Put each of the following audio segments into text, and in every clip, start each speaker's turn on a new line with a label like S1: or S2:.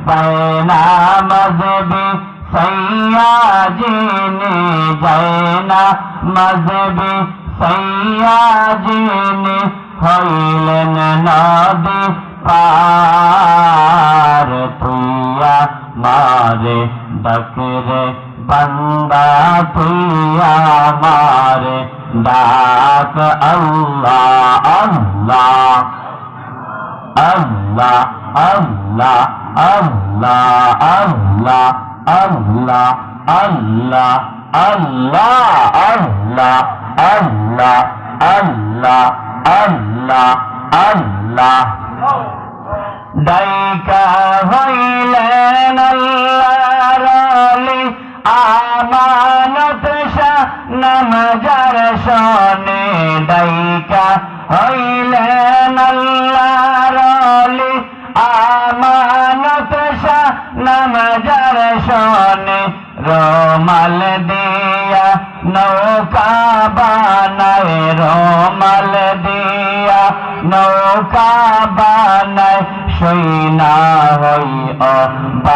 S1: बैना मजहबी सैयाजीने बैना मजहबी सैयाजीने हইলেন नदी पार तुइया मारे डकरे बंदा तुइया मारे डाक अल्लाह अल्लाह अल्लाह अल्लाह अल्लाह अल्लाह अल्लाह अल्लाह अल्लाह अल्लाह अल्लाह अल्लाह अल्लाह अल्लाह डाइका हইলেন আল্লাহর ওলি আমানত শাহ নামজার শনে ডাইকা হইলেন আল্লাহর ওলি আমানত শাহ নামজার শনে রোমাল দিয়া নৌকা বানায় রোমাল দিয়া নৌকা বানায় সৈনা হই অবাক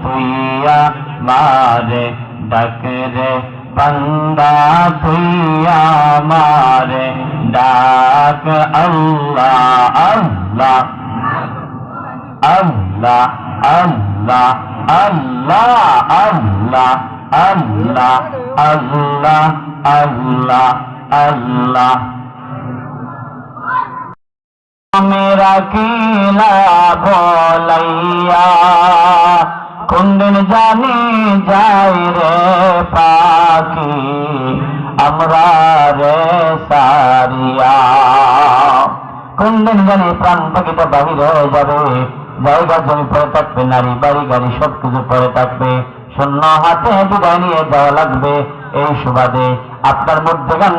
S1: তুইয়া মারে ডাকরে বন্দা তুইয়া মারে ডাক আল্লাহ আল্লাহ আল্লাহ আল্লাহ আল্লাহ আল্লাহ আল্লাহ আল্লাহ আল্লাহ আল্লাহ मेरा कीला बोलैया कुंदन जानी जाय रे पाखी আমরা রে সারিয়া কুंदन জানি প্রাণ পাখিটা বাহির হয়ে যাবে জায়গা জমি পড়ে থাকবে নারী বাড়ি গাড়ি সবকিছু পড়ে থাকবে শূন্য হাতে বিদায় নিয়ে যাওয়া লাগবে এই সুবাদে আপনার মধ্যে গান